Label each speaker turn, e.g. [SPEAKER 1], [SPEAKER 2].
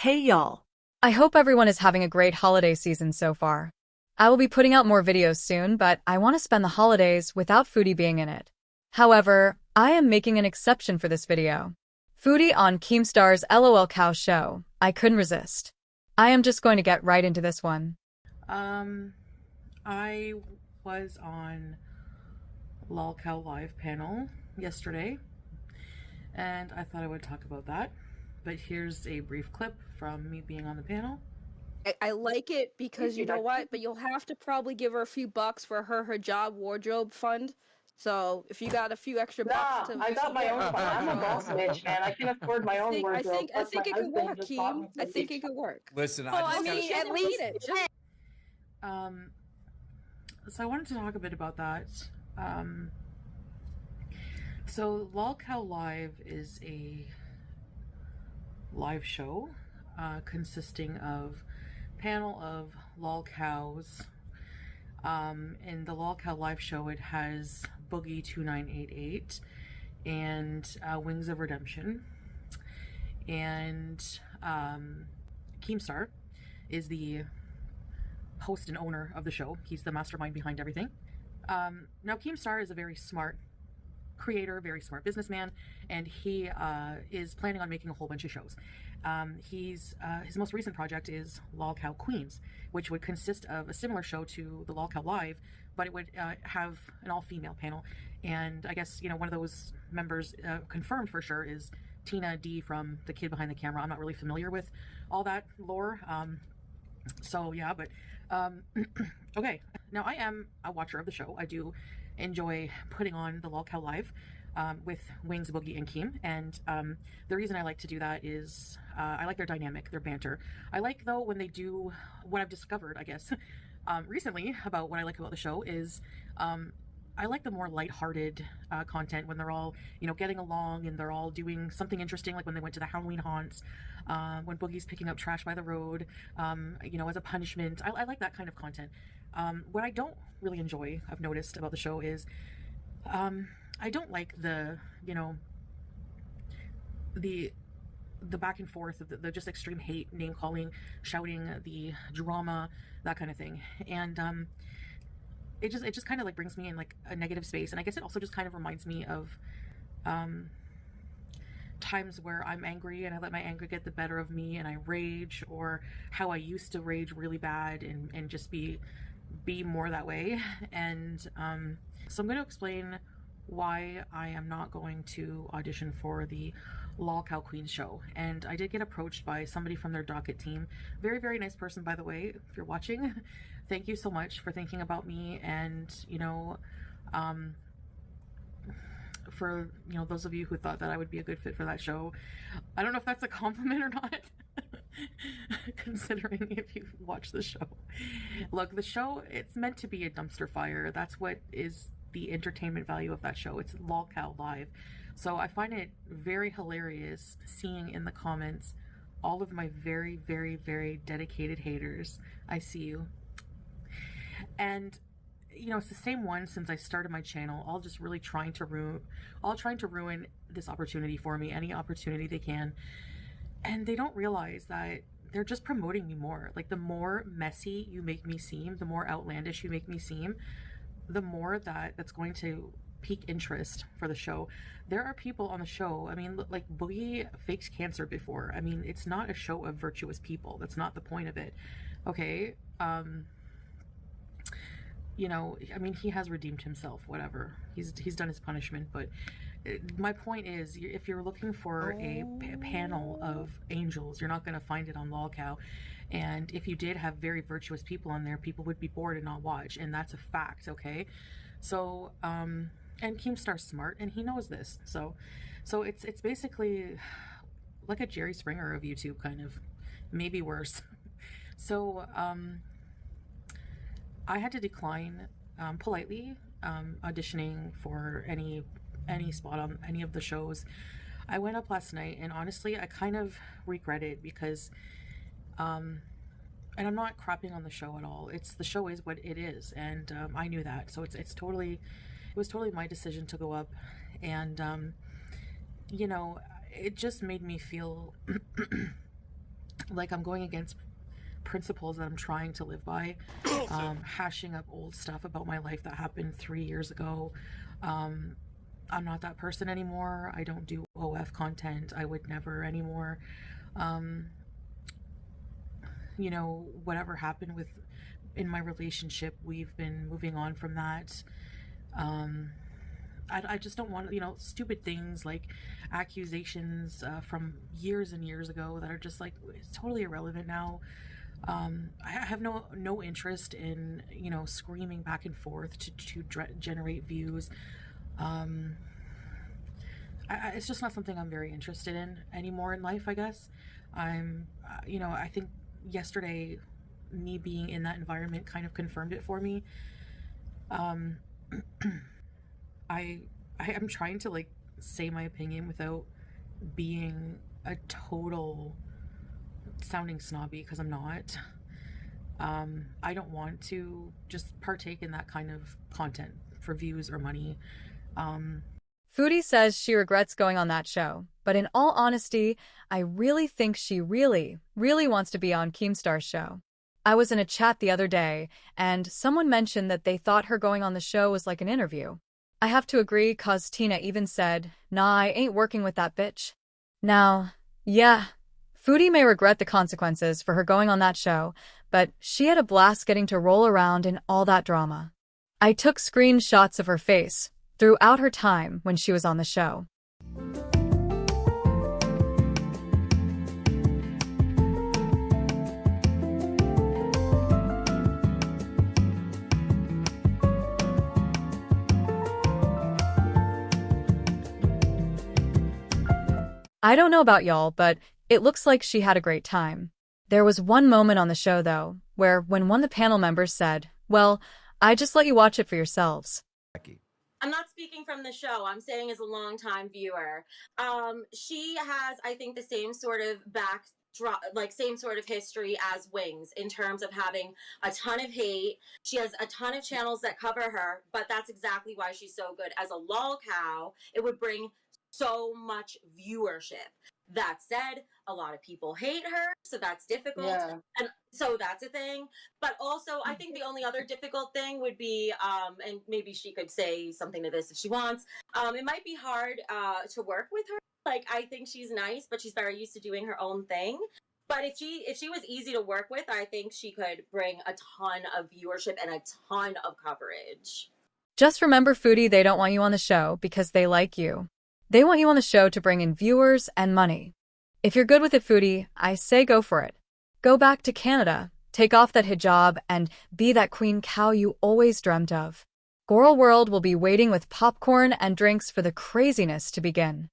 [SPEAKER 1] Hey y'all.
[SPEAKER 2] I hope everyone is having a great holiday season so far. I will be putting out more videos soon, but I want to spend the holidays without Foodie being in it. However, I am making an exception for this video. Foodie on Keemstar's LOL Cow show. I couldn't resist. I am just going to get right into this one.
[SPEAKER 3] Um, I was on Lol Cow Live panel yesterday, and I thought I would talk about that. But here's a brief clip from me being on the panel.
[SPEAKER 4] I like it because you know what, but you'll have to probably give her a few bucks for her job wardrobe fund. So if you got a few extra bucks to
[SPEAKER 5] I got my own fund. I'm a boss bitch, man. I can afford my own wardrobe.
[SPEAKER 4] I think it could work, Keem. I think it could work.
[SPEAKER 6] Listen,
[SPEAKER 4] I mean, at least.
[SPEAKER 3] So I wanted to talk a bit about that. So Lol Cow Live is a live show consisting of panel of lol cows. In the Lol Cow Live show, it has Boogie 2988 and Wings of Redemption, and Keemstar is the host and owner of the show. He's the mastermind behind everything. Now Keemstar is a very smart creator, very smart businessman, and he is planning on making a whole bunch of shows. His most recent project is Lol Cow Queens, which would consist of a similar show to the Lol Cow Live, but it would have an all-female panel. And I guess, you know, one of those members confirmed for sure is Tina D from The Kid Behind the Camera. I'm not really familiar with all that lore, so yeah, but okay. Now I am a watcher of the show. I do enjoy putting on the Lol Cow Live with Wings, Boogie, and Keem, and the reason I like to do that is I like their dynamic, their banter. I like, though, when they do what I've discovered, I guess, recently about what I like about the show is I like the more lighthearted content when they're all, you know, getting along and they're all doing something interesting, like when they went to the Halloween haunts, when Boogie's picking up trash by the road, you know, as a punishment. I like that kind of content. What I don't really enjoy, I've noticed about the show, is I don't like the, you know, the back and forth of the just extreme hate, name calling, shouting, the drama, that kind of thing. And it just kind of like brings me in like a negative space. And I guess it also just kind of reminds me of times where I'm angry and I let my anger get the better of me and I rage, or how I used to rage really bad and just be more that way. And so I'm going to explain why I am not going to audition for the Lol Cow Queen show. And I did get approached by somebody from their docket team. Very, very nice person, by the way, if you're watching. Thank you so much for thinking about me, and, you know, for, you know, those of you who thought that I would be a good fit for that show. I don't know if that's a compliment or not. Considering if you watch the show. Look, the show, it's meant to be a dumpster fire. That's what is the entertainment value of that show. It's Lol Cow Live. So I find it very hilarious seeing in the comments all of my very, very, very dedicated haters. I see you. And, you know, it's the same one since I started my channel, all just really trying to ruin this opportunity for me, any opportunity they can. And they don't realize that they're just promoting me more. Like, the more messy you make me seem, the more outlandish you make me seem, the more that's going to pique interest for the show. There are people on the show, I mean, like, Boogie faked cancer before. I mean, it's not a show of virtuous people. That's not the point of it. Okay? You know, I mean, he has redeemed himself, whatever. He's done his punishment, but my point is, if you're looking for a panel of angels, you're not going to find it on Lol Cow. And if you did have very virtuous people on there, people would be bored and not watch, and that's a fact, okay? So, and Keemstar's smart, and he knows this. So it's basically like a Jerry Springer of YouTube, kind of, maybe worse. So, I had to decline politely auditioning for any spot on any of the shows. I went up last night, and honestly, I kind of regret it because, and I'm not crapping on the show at all. The show is what it is, and I knew that. So it was totally my decision to go up, and you know, it just made me feel like I'm going against principles that I'm trying to live by, hashing up old stuff about my life that happened 3 years ago. I'm not that person anymore. I don't do OF content. I would never anymore. You know, whatever happened in my relationship, we've been moving on from that. I just don't want, stupid things like accusations from years and years ago that are just like, it's totally irrelevant now. I have no interest in, screaming back and forth to generate views. It's just not something I'm very interested in anymore in life, I guess. I think yesterday, me being in that environment kind of confirmed it for me. I'm trying to like say my opinion without being a total sounding snobby, because I'm not. I don't want to just partake in that kind of content for views or money.
[SPEAKER 2] Foodie says she regrets going on that show, but in all honesty, I really think she really, really wants to be on Keemstar's show. I was in a chat the other day, and someone mentioned that they thought her going on the show was like an interview. I have to agree, cause Tina even said, "Nah, I ain't working with that bitch." Now, yeah, Foodie may regret the consequences for her going on that show, but she had a blast getting to roll around in all that drama. I took screenshots of her face throughout her time when she was on the show. I don't know about y'all, but it looks like she had a great time. There was one moment on the show, though, where when one of the panel members said, "Well, I just let you watch it for yourselves."
[SPEAKER 1] I'm not speaking from the show. I'm saying as a longtime viewer. She has, I think, the same sort of same sort of history as Wings in terms of having a ton of hate. She has a ton of channels that cover her, but that's exactly why she's so good. As a lol cow, it would bring so much viewership. That said, a lot of people hate her, so that's difficult.
[SPEAKER 5] Yeah.
[SPEAKER 1] And so that's a thing. But also, I think the only other difficult thing would be, and maybe she could say something to this if she wants, it might be hard to work with her. Like, I think she's nice, but she's very used to doing her own thing. But if she was easy to work with, I think she could bring a ton of viewership and a ton of coverage.
[SPEAKER 2] Just remember, Foodie, they don't want you on the show because they like you. They want you on the show to bring in viewers and money. If you're good with it, Foodie, I say go for it. Go back to Canada, take off that hijab, and be that queen cow you always dreamt of. Goral World will be waiting with popcorn and drinks for the craziness to begin.